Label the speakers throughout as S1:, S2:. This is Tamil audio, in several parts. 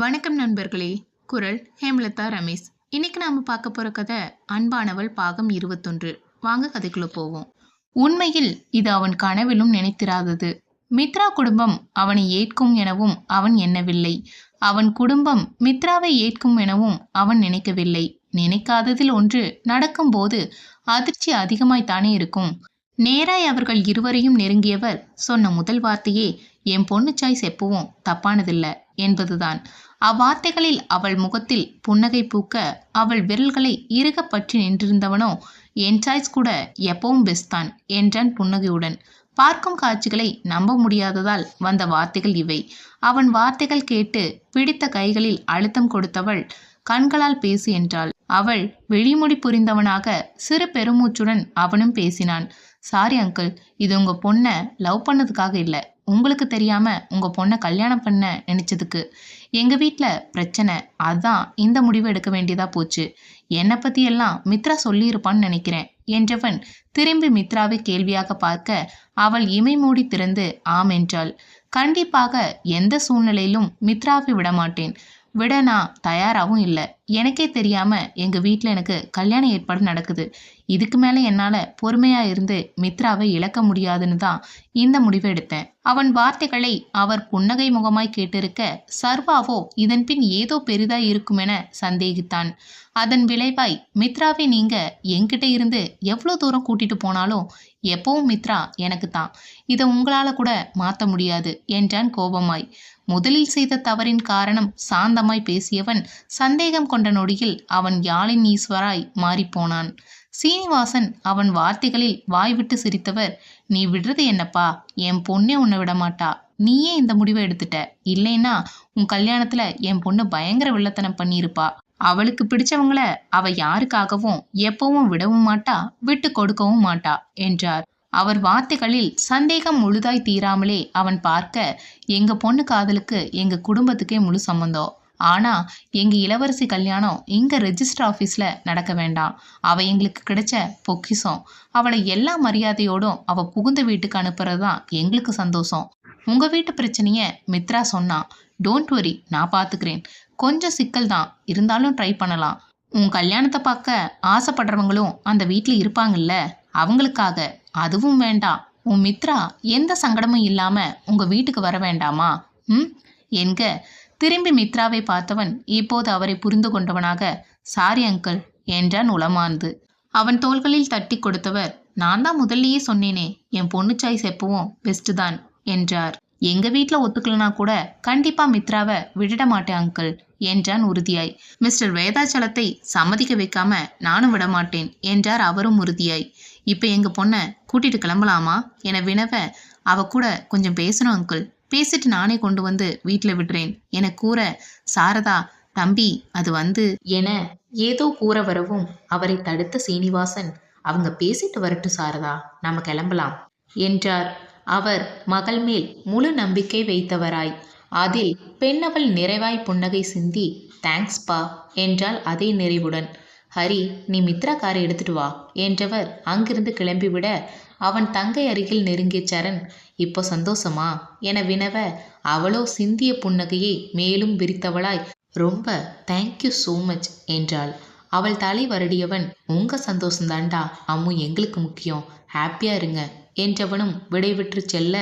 S1: வணக்கம் நண்பர்களே. குரல் ஹேமலதா ரமேஷ். இன்னைக்கு நாம பார்க்க போற கதை அன்பானவள் பாகம் 21. வாங்க கதைக்குள்ள போவோம். உண்மையில் இது அவன் கனவிலும் நினைத்திராதது. மித்ரா குடும்பம் அவனை ஏற்கும் எனவும் அவன் எண்ணவில்லை. அவன் குடும்பம் மித்ராவை ஏற்கும் எனவும் அவன் நினைக்கவில்லை. நினைக்காததில் ஒன்று நடக்கும்போது அதிர்ச்சி அதிகமாய்த்தானே இருக்கும். நேராய் அவர்கள் இருவரையும் நெருங்கியவர் சொன்ன முதல் வார்த்தையே என் பொண்ணு சாய்ஸ் எப்பவும் தப்பானதில்ல என்பதுதான். அவ்வார்த்தைகளில் அவள் முகத்தில் புன்னகை பூக்க அவள் விரல்களை இறுக பற்றி நின்றிருந்தவனோ என் சாய்ஸ் கூட எப்பவும் பெஸ்ட் தான் என்றான் புன்னகையுடன். பார்க்கும் காட்சிகளை நம்ப முடியாததால் வந்த வார்த்தைகள் இவை. அவன் வார்த்தைகள் கேட்டு பிடித்த கைகளில் அழுத்தம் கொடுத்தவள் கண்களால் பேசு என்றாள். அவள் வெளிமுடி புரிந்தவனாக சிறு பெருமூச்சுடன் அவனும் பேசினான். சாரி அங்கிள், இது உங்க பொண்ணை லவ் பண்ணதுக்காக இல்லை, உங்களுக்கு தெரியாம உங்க பொண்ணை கல்யாணம் பண்ண நினைச்சதுக்கு. எங்க வீட்டில் பிரச்சனை, அதான் இந்த முடிவு எடுக்க வேண்டியதா போச்சு. என்னை பத்தி எல்லாம் மித்ரா சொல்லியிருப்பான்னு நினைக்கிறேன் என்றவன் திரும்பி மித்ராவை கேள்வியாக பார்க்க அவள் இமை மூடி திறந்து ஆம் என்றாள். கண்டிப்பாக எந்த சூழ்நிலையிலும் மித்ராவை விடமாட்டேன். விட நான் தயாராகவும் இல்லை. எனக்கே தெரியாம எங்க வீட்டில் எனக்கு கல்யாண ஏற்பாடு நடக்குது. இதுக்கு மேலே என்னால் பொறுமையாக இருந்து மித்ராவை இழக்க முடியாதுன்னு தான் இந்த முடிவை எடுத்தேன். அவன் வார்த்தைகளை அவர் புன்னகை முகமாய் கேட்டிருக்க சர்வாவோ இதன் பின் ஏதோ பெரிதாய் இருக்குமென சந்தேகித்தான். அதன் விளைவாய் மித்ராவை நீங்க என்கிட்ட இருந்து எவ்வளோ தூரம் கூட்டிட்டு போனாலும் எப்பவும் மித்ரா எனக்கு தான். இதை உங்களால கூட மாற்ற முடியாது என்றான் கோபமாய். முதலில் செய்த தவறின் காரணம் சாந்தமாய் பேசியவன் சந்தேகம் கொண்ட நொடியில் அவன் யாழின் ஈஸ்வராய் மாறிப்போனான். சீனிவாசன் அவன் வார்த்தைகளில் வாய்விட்டு சிரித்தவர், நீ விடுறது என்னப்பா, என் பொண்ணே உன்னை விட மாட்டா. நீயே இந்த முடிவை எடுத்துட்ட. இல்லைன்னா உன் கல்யாணத்துல என் பொண்ணு பயங்கர வில்லத்தனம் பண்ணியிருப்பா. அவளுக்கு பிடிச்சவங்கள அவ யாருக்காகவும் எப்பவும் விடவும் மாட்டா, விட்டு கொடுக்கவும் மாட்டா என்றார். அவர் வார்த்தைகளில் சந்தேகம் முழுதாய் தீராமலே அவன் பார்க்க, எங்க பொண்ணு காதலுக்கு எங்க குடும்பத்துக்கே முழு சம்மந்தம். ஆனா எங்க இளவரசி கல்யாணம் இங்க ரெஜிஸ்டர் ஆஃபீஸ்ல நடக்க வேண்டாம். அவ எங்களுக்கு கிடைச்ச பொக்கிஷம். அவளை எல்லா மரியாதையோடும் அவ புகுந்த வீட்டுக்கு அனுப்புறதுதான் எங்களுக்கு சந்தோஷம். உங்க வீட்டு பிரச்சனைய மித்ரா சொன்னான். டோன்ட் வரி, நான் பாத்துக்கிறேன். கொஞ்சம் சிக்கல் தான், இருந்தாலும் ட்ரை பண்ணலாம். உன் கல்யாணத்தை பார்க்க ஆசைப்படுறவங்களும் அந்த வீட்டில் இருப்பாங்கல்ல, அவங்களுக்காக. அதுவும் வேண்டாம், உன் மித்ரா எந்த சங்கடமும் இல்லாம உங்க வீட்டுக்கு வர வேண்டாமா? என்க திரும்பி மித்ராவை பார்த்தவன் இப்போது அவரை புரிந்து கொண்டவனாக, சாரி அங்கிள் என்றான் உளமார்ந்து. அவன் தோள்களில் தட்டி கொடுத்தவர், நான் தான் முதல்லையே சொன்னேனே, என் பொண்ணு சாய்ஸ் எப்பவும் பெஸ்ட் தான் என்றார். எங்க வீட்டில் ஒத்துக்கலனா கூட கண்டிப்பா மித்ராவை விட மாட்டேன் அங்கிள் என்றான் உறுதியாய். மிஸ்டர் வேதாச்சலத்தை சம்மதிக்க வைக்காம நானும் விடமாட்டேன் என்றார் அவரும் உறுதியாய். இப்ப எங்க பொண்ணை கூட்டிட்டு கிளம்பலாமா என வினவ, அவ கூட கொஞ்சம் பேசணும் அங்கிள், பேசிட்டு நானே கொண்டு வந்து வீட்டில் விடுறேன் என கூற, சாரதா தம்பி அது என ஏதோ கூற வரவும் அவரை தடுத்த சீனிவாசன், அவங்க பேசிட்டு வரட்டும் சாரதா, நாம கிளம்பலாம் என்றார். அவர் மகள் மேல் முழு நம்பிக்கை வைத்தவராய். அதில் பெண்ணவள் நிறைவாய் புன்னகை சிந்தி தேங்க்ஸ் பா என்றாள் அதே நிறைவுடன். ஹரி, நீ மித்ரா காரை எடுத்துட்டு வா என்றவர் அங்கிருந்து கிளம்பிவிட அவன் தங்கை அருகில் நெருங்கிய சரண், இப்போ சந்தோஷமா என வினவ அவளோ சிந்திய புன்னகையை மேலும் விரித்தவளாய் ரொம்ப தேங்க்யூ ஸோ மச் என்றாள். அவள் தலை வருடியவன், உங்க சந்தோஷந்தாண்டா அம்மு எங்களுக்கு முக்கியம், ஹாப்பியா இருங்க என்றவனும் விடைவிற்று செல்ல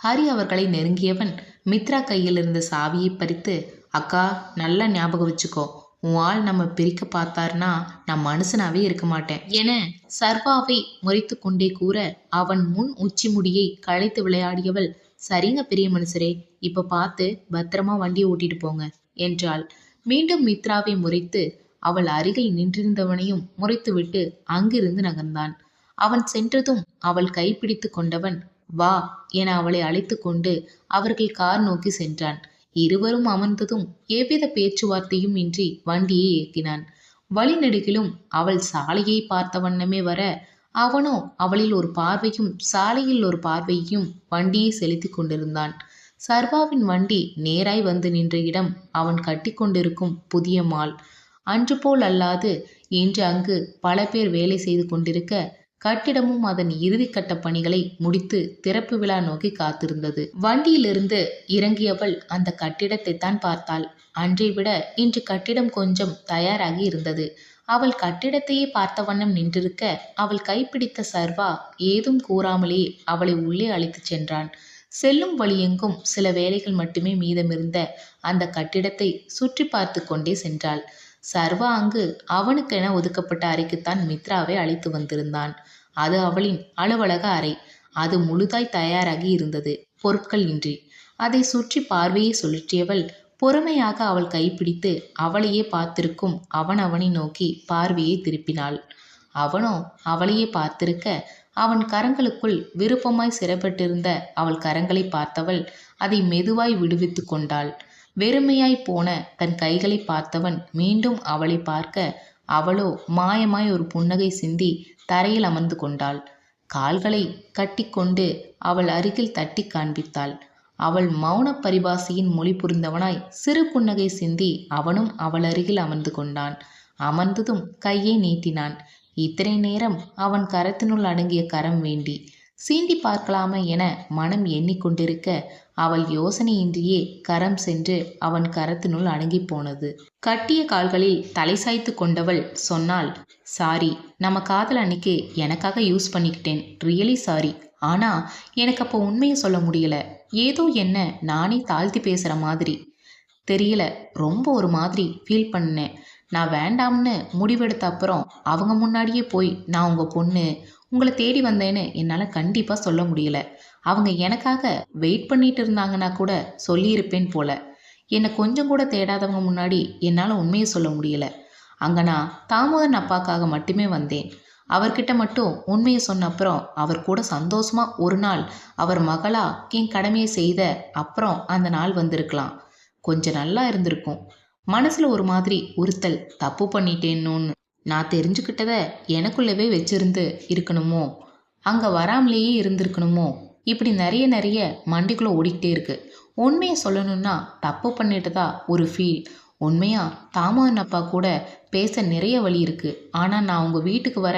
S1: ஹரி அவர்களை நெருங்கியவன் மித்ரா கையில் இருந்த சாவியை பறித்து, அக்கா நல்லா ஞாபகம் வச்சுக்கோ, உன் ஆள் நம்ம பிரிக்க பார்த்தார்னா நான் மனுஷனாவே இருக்க மாட்டேன் என சர்வாவை முறைத்து கொண்டே கூற அவன் முன் உச்சி முடியை களைத்து விளையாடியவள், சரிங்க பெரிய மனுஷரே, இப்ப பார்த்து பத்திரமா வண்டியை ஓட்டிட்டு போங்க என்றாள். மீண்டும் மித்ராவை முறைத்து அவள் அருகில் நின்றிருந்தவனையும் முறைத்துவிட்டு அங்கிருந்து நகர்ந்தான். அவன் சென்றதும் அவள் கைப்பிடித்து கொண்டவன், வா என அவளை அழைத்து கொண்டு அவர்கள் கார் நோக்கி சென்றான். இருவரும் அமர்ந்ததும் எவ்வித பேச்சுவார்த்தையும் இன்றி வண்டியை இயக்கினான். வழிநெடுகிலும் அவள் சாலையை பார்த்த வண்ணமே வர அவனோ அவளில் ஒரு பார்வையும் சாலையில் ஒரு பார்வையும் வண்டியை செலுத்தி கொண்டிருந்தான். சர்வாவின் வண்டி நேராய் வந்து நின்ற இடம் அவன் கட்டி கொண்டிருக்கும் புதிய மால். அன்று போல் அல்லாது இன்று அங்கு பல பேர் வேலை செய்து கொண்டிருக்க கட்டிடமும் அதன் இறுதிக்கட்ட பணிகளை முடித்து திறப்பு விழா நோக்கி காத்திருந்தது. வண்டியிலிருந்து இறங்கியவள் அந்த கட்டிடத்தை தான் பார்த்தாள். அன்றை விட இன்று கட்டிடம் கொஞ்சம் தயாராகி இருந்தது. அவள் கட்டிடத்தையே பார்த்த வண்ணம் நின்றிருக்க, அவள் கைப்பிடித்த சர்வா ஏதும் கூறாமலே அவளை உள்ளே அழைத்துச் சென்றான். செல்லும் வழியெங்கும் சில வேலைகள் மட்டுமே மீதமிருந்த அந்த கட்டிடத்தை சுற்றி பார்த்து கொண்டே சென்றாள். சர்வா அங்கு அவனுக்கென ஒதுக்கப்பட்ட அறைக்குத்தான் மித்ராவை அழைத்து வந்திருந்தான். அது அவளின் அலுவலக அறை. அது முழுதாய் தயாராகி இருந்தது, பொருட்கள் இன்றி. அதை சுற்றி பார்வையை சுழற்றியவள் பொறுமையாக அவள் கைப்பிடித்து அவளையே பார்த்திருக்கும் அவனை நோக்கி பார்வையை திருப்பினாள். அவனோ அவளையே பார்த்திருக்க, அவன் கரங்களுக்குள் விருப்பமாய் சிறைப்பட்டிருந்த அவள் கரங்களை பார்த்தவள் அதை மெதுவாய் விடுவித்து கொண்டாள். வெறுமையாய் போன தன் கைகளை பார்த்தவன் மீண்டும் அவளை பார்க்க, அவளோ மாயமாய் ஒரு புன்னகை சிந்தி தரையில் அமர்ந்து கொண்டாள். கால்களை கட்டிக்கொண்டு அவள் அருகில் தட்டி காண்பித்தாள். அவள் மௌன பரிபாசியின் மொழி புரிந்தவனாய் சிறு புன்னகை சிந்தி அவனும் அவள் அருகில் அமர்ந்து கொண்டான். அமர்ந்ததும் கையை நீட்டினான். இத்தனை நேரம் அவன் கரத்தினுள் அடங்கிய கரம் வேண்டி சீண்டி பார்க்கலாமா என மனம் எண்ணிக்கொண்டிருக்க, அவள் யோசனையின்றியே கரம் சென்று அவன் கரத்தினுள் அடங்கி போனது. கட்டிய கால்களில் தலை சாய்த்து கொண்டவள் சொன்னாள், சாரி, நம்ம காதல் அன்னைக்கு எனக்காக யூஸ் பண்ணிக்கிட்டேன், ரியலி சாரி. ஆனா எனக்கு அப்போ உண்மையை சொல்ல முடியல. ஏதோ என்ன நானே தாழ்த்தி பேசுற மாதிரி தெரியல. ரொம்ப ஒரு மாதிரி ஃபீல் பண்ணேன். நான் வேண்டாம்னு முடிவெடுத்த அப்புறம் அவங்க முன்னாடியே போய் நான் உங்கள் பொண்ணு, உங்களை தேடி வந்தேன்னு என்னால் கண்டிப்பாக சொல்ல முடியல. அவங்க எனக்காக வெயிட் பண்ணிட்டு இருந்தாங்கன்னா கூட சொல்லியிருப்பேன் போல. என்னை கொஞ்சம் கூட தேடாதவங்க முன்னாடி என்னால் உண்மையை சொல்ல முடியல. அங்கே நான் தாமோதரன் அப்பாக்காக மட்டுமே வந்தேன். அவர்கிட்ட மட்டும் உண்மையை சொன்ன அப்புறம் அவர் கூட சந்தோஷமாக ஒரு நாள் அவர் மகளா என் கடமையை செய்த அப்புறம் அந்த நாள் வந்திருக்கலாம். கொஞ்சம் நல்லா இருந்திருக்கும். மனசில் ஒரு மாதிரி உறுத்தல், தப்பு பண்ணிட்டேன்னு நான் தெரிஞ்சுக்கிட்டதை எனக்குள்ளவே வச்சிருந்து இருக்கணுமோ, அங்கே வராமலேயே இருந்திருக்கணுமோ, இப்படி நிறைய மண்டிக்குள்ளே ஓடிக்கிட்டே இருக்கு. உண்மையை சொல்லணும்னா தப்பு பண்ணிட்டதா ஒரு ஃபீல். உண்மையாக தாமோதரன் அப்பா கூட பேச நிறைய வழி இருக்குது. ஆனால் நான் உங்கள் வீட்டுக்கு வர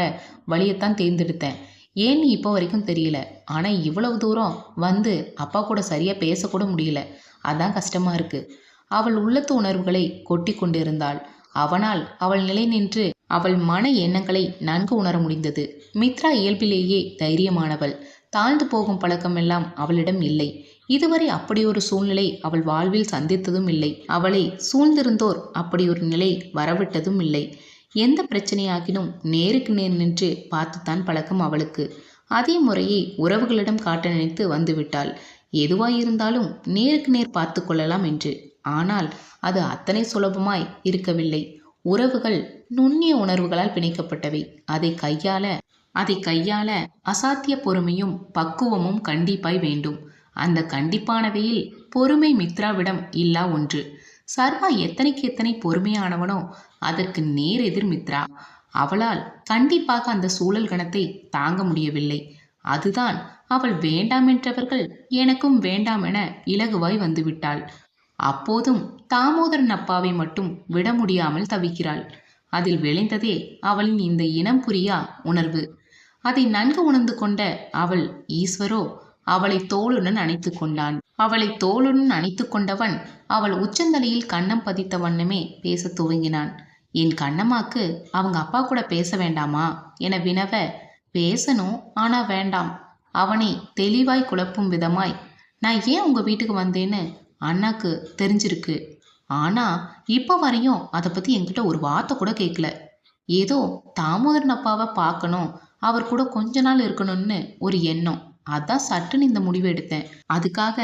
S1: வழியைத்தான் தேர்ந்தெடுத்தேன். ஏன்னு இப்போ வரைக்கும் தெரியல. ஆனால் இவ்வளவு தூரம் வந்து அப்பா கூட சரியாக பேசக்கூட முடியல. அதான் கஷ்டமாக இருக்குது. அவள் உள்ளத்து உணர்வுகளை கொட்டி கொண்டிருந்தாள். அவனால் அவள் நிலை நின்று அவள் மன எண்ணங்களை நன்கு உணர முடிந்தது. மித்ரா இயல்பிலேயே தைரியமானவள். தாழ்ந்து போகும் பழக்கமெல்லாம் அவளிடம் இல்லை. இதுவரை அப்படியொரு சூழ்நிலை அவள் வாழ்வில் சந்தித்ததும் இல்லை. அவளை சூழ்ந்திருந்தோர் அப்படியொரு நிலை வரவிட்டதும் இல்லை. எந்த பிரச்சனையாகினும் நேருக்கு நேர் நின்று பார்த்துத்தான் பழக்கம் அவளுக்கு. அதே முறையை உறவுகளிடம் காட்ட நினைத்து வந்துவிட்டாள். எதுவாயிருந்தாலும் நேருக்கு நேர் பார்த்து கொள்ளலாம் என்று. ஆனால் அது அத்தனை சுலபமாய் இருக்கவில்லை. உறவுகள் நுண்ணிய உணர்வுகளால் பிணைக்கப்பட்டவை. அதை கையாள அசாத்திய பொறுமையும் பக்குவமும் கண்டிப்பாய் வேண்டும். அந்த கண்டிப்பானவையில் பொறுமை மித்ராவிடம் இல்லா ஒன்று. சர்வா எத்தனைக்கு எத்தனை பொறுமையானவனோ அதற்கு நேர் எதிர் மித்ரா. அவளால் கண்டிப்பாக அந்த சூழல் கணத்தை தாங்க முடியவில்லை. அதுதான் அவள் வேண்டாமென்றவர்கள் எனக்கும் வேண்டாம் என இலகுவாய் வந்துவிட்டாள். அப்போதும் தாமோதரன் அப்பாவை மட்டும் விட முடியாமல் தவிக்கிறாள். அதில் விளைந்ததே அவளின் இந்த இனம் புரியா உணர்வு. அதை நன்கு உணர்ந்து கொண்ட அவள் ஈஸ்வரோ அவளை தோளுடன் அணைத்து கொண்டான். அவளை தோளுடன் அணைத்து கொண்டவன் அவள் உச்சந்தலையில் கன்னம் பதித்த வண்ணமே பேச துவங்கினான். என் கண்ணம்மாக்கு அவங்க அப்பா கூட பேச வேண்டாமா என வினவ, பேசணும் ஆனா வேண்டாம். அவனை தெளிவாய் குழப்பும் விதமாய், நான் ஏன் உங்க வீட்டுக்கு வந்தேன்னு அண்ணாக்கு தெரிஞ்சிருக்கு. ஆனா இப்போ வரையும் அதை பத்தி என்கிட்ட ஒரு வார்த்தை கூட கேட்கல. ஏதோ தாமோதரன் அப்பாவை பார்க்கணும், அவர் கூட கொஞ்ச நாள் இருக்கணும்னு ஒரு எண்ணம். அதான் சட்டுன்னு இந்த முடிவு எடுத்தேன். அதுக்காக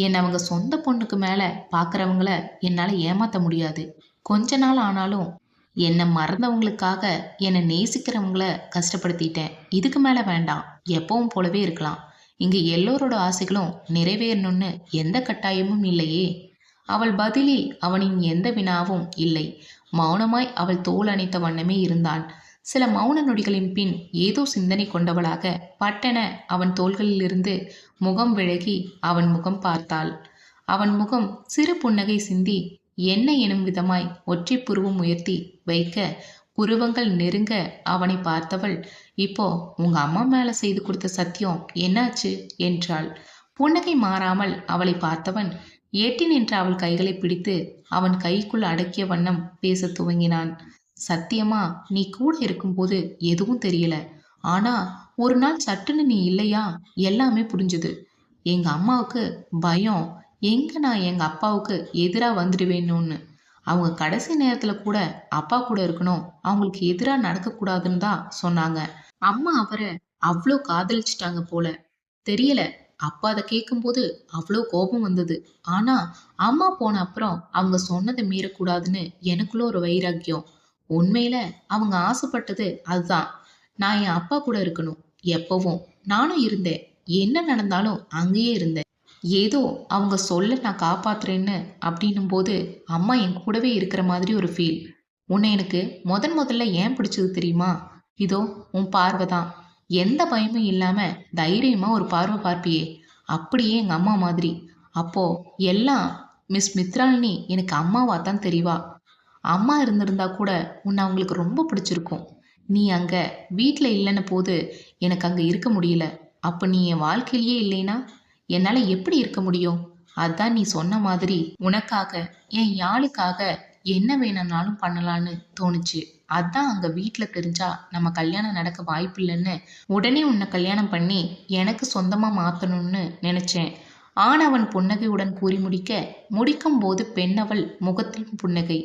S1: என்னை அவங்க சொந்த பொண்ணுக்கு மேல பார்க்குறவங்கள என்னால் ஏமாற்ற முடியாது. கொஞ்ச நாள் ஆனாலும் என்னை மறந்தவங்களுக்காக என்னை நேசிக்கிறவங்கள கஷ்டப்படுத்திட்டேன். இதுக்கு மேலே வேண்டாம். எப்பவும் போலவே இருக்கலாம். இங்கு எல்லோரோட ஆசைகளும் நிறைவேறணும்னு எந்த கட்டாயமும் இல்லையே. அவள் பதிலில் அவனின் எந்த வினாவும் இல்லை. மௌனமாய் அவள் தோள் அணைத்த வண்ணமே இருந்தான். சில மௌன நொடிகளின் பின் ஏதோ சிந்தனை கொண்டவளாக பட்டென அவன் தோள்களிலிருந்து முகம் விலகி அவன் முகம் பார்த்தாள். அவன் முகம் சிறு புன்னகை சிந்தி என்ன எனும் விதமாய் ஒற்றை புருவம் உயர்த்தி வைக்க, உருவங்கள் நெருங்க அவனை பார்த்தவள், இப்போ உங்க அம்மா மேல செய்து கொடுத்த சத்தியம் என்னாச்சு என்றாள். புன்னகை மாறாமல் அவளை பார்த்தவன் எட்டி நின்ற அவள் கைகளை பிடித்து அவன் கைக்குள் அடக்கிய வண்ணம் பேச துவங்கினான். சத்தியமா நீ கூட இருக்கும்போது எதுவும் தெரியல. ஆனா ஒரு நாள் சட்டுன்னு நீ இல்லையா, எல்லாமே புரிஞ்சுது. எங்க அம்மாவுக்கு பயம், எங்க நான் எங்க அப்பாவுக்கு எதிரா வந்துடுவேணும்னு. அவங்க கடைசி நேரத்துல கூட அப்பா கூட இருக்கணும், அவங்களுக்கு எதிரா நடக்கக்கூடாதுன்னு தான் சொன்னாங்க. அம்மா அவரை அவ்வளோ காதலிச்சிட்டாங்க போல. தெரியல, அப்பா அதை கேட்கும்போது அவ்வளோ கோபம் வந்தது. ஆனா அம்மா போன அப்புறம் அவங்க சொன்னதை மீறக்கூடாதுன்னு எனக்குள்ள ஒரு வைராக்கியம். உண்மையில அவங்க ஆசைப்பட்டது அதுதான். நான் என் அப்பா கூட இருக்கணும் எப்பவும். நானும் இருந்தேன். என்ன நடந்தாலும் அங்கேயே இருந்தேன். ஏதோ அவங்க சொல்ல நான் காப்பாத்துறேன்னு அப்படின்னும் போது அம்மா என் கூடவே இருக்கிற மாதிரி ஒரு ஃபீல். உன்னை எனக்கு முதல்ல ஏன் பிடிச்சது தெரியுமா? இதோ உன் பார்வை தான். எந்த பயமும் இல்லாம தைரியமா ஒரு பார்வை பார்ப்பியே, அப்படியே எங்க அம்மா மாதிரி. அப்போ எல்லாம் மிஸ் மித்ராலினி எனக்கு அம்மாவா தான் தெரியவா. அம்மா இருந்திருந்தா கூட உன்னை அவங்களுக்கு ரொம்ப பிடிச்சிருக்கும். நீ அங்க வீட்டில் இல்லைன்ன போது எனக்கு அங்க இருக்க முடியல. அப்போ நீ என் வாழ்க்கையிலேயே இல்லைனா என்னால் எப்படி இருக்க முடியும்? அதான் நீ சொன்ன மாதிரி உனக்காக, என் யாழுக்காக என்ன வேணும்னாலும் பண்ணலான்னு தோணுச்சு. அதான் அங்கே வீட்டில் தெரிஞ்சா நம்ம கல்யாணம் நடக்க வாய்ப்பில்லைன்னு உடனே உன்னை கல்யாணம் பண்ணி எனக்கு சொந்தமாக மாற்றணும்னு நினச்சேன். ஆணவன் புன்னகையுடன் கூறி முடிக்கும் போது பெண்ணவள் முகத்தில் புன்னகை.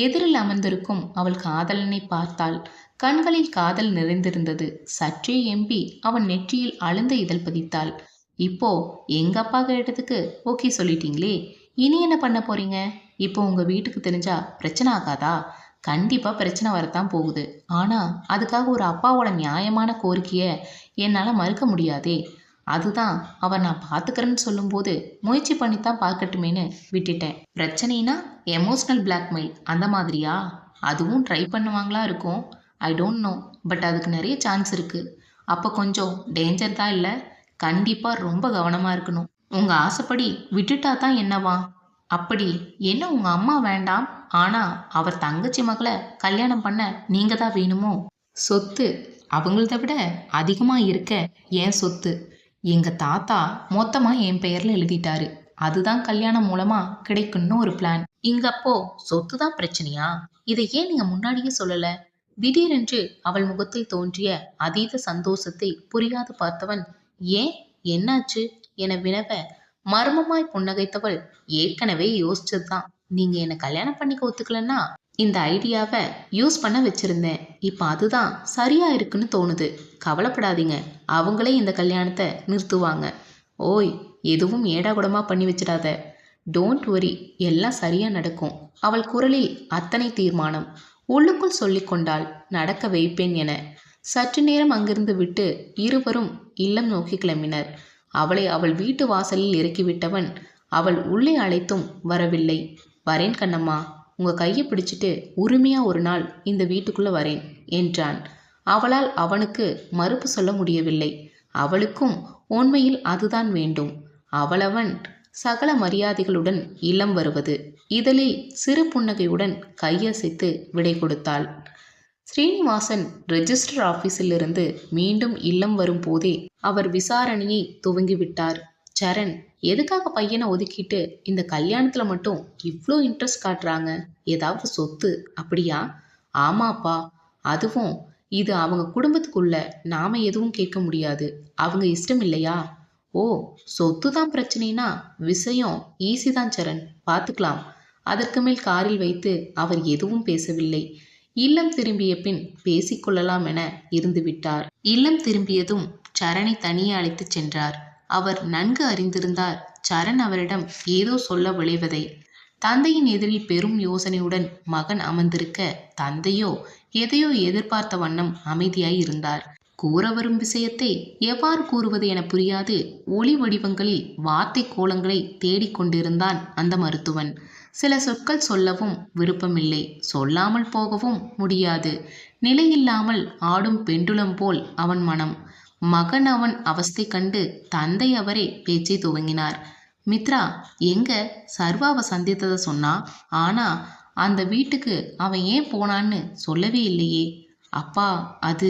S1: எதிரில் அமர்ந்திருக்கும் அவள் காதலனை பார்த்தாள். கண்களில் காதல் நிறைந்திருந்தது. சற்றே எம்பி அவன் நெற்றியில் அழுந்த இதழ் பதித்தாள். இப்போ எங்க அப்பா கேட்டதுக்கு ஓகே சொல்லிட்டீங்களே, இனி என்ன பண்ண போறீங்க? இப்போ உங்க வீட்டுக்கு தெரிஞ்சா பிரச்சனை ஆகாதா? கண்டிப்பா பிரச்சனை வரத்தான் போகுது. ஆனா அதுக்காக ஒரு அப்பாவோட நியாயமான கோரிக்கையை என்னால மறுக்க முடியாதே. அதுதான் அவர் நான் பார்த்துக்கிறேன்னு சொல்லும்போது முயற்சி பண்ணித்தான் பார்க்கட்டுமேன்னு விட்டுட்டேன். பிரச்சனைனா எமோஷ்னல் பிளாக்மெயில் அந்த மாதிரியா? அதுவும் ட்ரை பண்ணுவாங்களா இருக்கும். I don't know. பட் அதுக்கு நிறைய சான்ஸ் இருக்கு. அப்போ கொஞ்சம் டேஞ்சர் தான் இல்லை? கண்டிப்பாக ரொம்ப கவனமாக இருக்கணும். உங்கள் ஆசைப்படி விட்டுட்டா தான் என்னவா? அப்படி என்ன உங்கள் அம்மா வேண்டாம், ஆனால் அவர் தங்கச்சி மகளை கல்யாணம் பண்ண நீங்கள் தான் வேணுமோ? சொத்து அவங்களத விட அதிகமாக இருக்க ஏன் சொத்து எங்கள் தாத்தா மொத்தமாக என் பெயரில் எழுதிட்டாரு. அதுதான் கல்யாணம் மூலமாக கிடைக்கும்னு ஒரு பிளான். இங்க அப்போ சொத்து தான் பிரச்சனையா? இதை ஏன் நீங்கள் முன்னாடியே சொல்லலை? திடீரென்று அவள் முகத்தில் தோன்றிய அதீத சந்தோஷத்தை புரியாது பார்த்தவன், ஏன் என்னாச்சு என வினவ, மர்மமாய் புன்னகைத்தவள், ஏற்கனவே யோசிச்சதுதான். நீங்க என்ன கல்யாணம் பண்ணிக்க ஒத்துக்கலன்னா இந்த ஐடியாவை யூஸ் பண்ண வச்சிருந்தேன். இப்போ அதுதான் சரியா இருக்குன்னு தோணுது. கவலைப்படாதீங்க, அவங்களே இந்த கல்யாணத்தை நிறுத்துவாங்க. ஓய், எதுவும் ஏடாகுடமா பண்ணி வச்சிடாத. டோன்ட் வரி, எல்லாம் சரியா நடக்கும். அவள் குரலில் அத்தனை தீர்மானம். உள்ளுக்குள் சொல்லிக்கொண்டாள், நடக்க வைப்பேன் என. சற்று நேரம் அங்கிருந்து விட்டு இருவரும் இல்லம் நோக்கி கிளம்பினர். அவளை அவள் வீட்டு வாசலில் இறக்கிவிட்டவன் அவள் உள்ளே அழைத்தும் வரவில்லை. வரேன் கண்ணம்மா, உங்க கையை பிடிச்சிட்டு உரிமையா ஒரு நாள் இந்த வீட்டுக்குள்ள வரேன் என்றான். அவளால் அவனுக்கு மறுப்பு சொல்ல முடியவில்லை. அவளுக்கும் உண்மையில் அதுதான் வேண்டும். அவளவன் சகல மரியாதைகளுடன் இல்லம் வருவது. இதழில் சிறு புன்னகையுடன் கையசைத்து விடை கொடுத்தாள். ஸ்ரீனிவாசன் ரெஜிஸ்டர் ஆபீஸிலிருந்து மீண்டும் இல்லம் வரும் போதே அவர் விசாரணையை துவங்கிவிட்டார். சரண், எதுக்காக பையனை ஒதுக்கிட்டு இந்த கல்யாணத்துல மட்டும் இவ்வளோ இன்ட்ரெஸ்ட் காட்டுறாங்க? ஏதாவது சொத்து அப்படியா? ஆமாப்பா, அதுவும் இது அவங்க குடும்பத்துக்குள்ள நாம எதுவும் கேட்க முடியாது. அவங்க இஷ்டம் இல்லையா? ஓ, சொத்து தான் பிரச்சனைனா விஷயம் ஈஸி தான் சரண், பார்த்துக்கலாம். அதற்கு மேல் காரில் வைத்து அவர் எதுவும் பேசவில்லை. இல்லம் திரும்பிய பின் பேசிக்கொள்ளலாம் என இருந்துவிட்டார். இல்லம் திரும்பியதும் சரணை தனியே அழைத்துச் சென்றார். அவர் நன்கு அறிந்திருந்தார் சரண் அவரிடம் ஏதோ சொல்ல விளைவதை. தந்தையின் எதிரில் பெரும் யோசனையுடன் மகன் அமர்ந்திருக்க, தந்தையோ எதையோ எதிர்பார்த்த வண்ணம் அமைதியாய் இருந்தார். கூற வரும் விஷயத்தை எவ்வாறு கூறுவது என புரியாது ஒளி வடிவங்களில் வார்த்தை கோலங்களை தேடிக்கொண்டிருந்தான் அந்த மருத்துவன். சில சொற்கள் சொல்லவும் விருப்பமில்லை, சொல்லாமல் போகவும் முடியாது. நிலையில்லாமல் ஆடும் பெண்டுலம் போல் அவன் மனம். மகன் அவன் அவஸ்தை கண்டு தந்தை அவரே பேச்சை துவங்கினார். மித்ரா எங்க சர்வாவை சந்தித்ததை சொன்னா, ஆனா அந்த வீட்டுக்கு அவன் ஏன் போனான்னு சொல்லவே இல்லையே. அப்பா, அது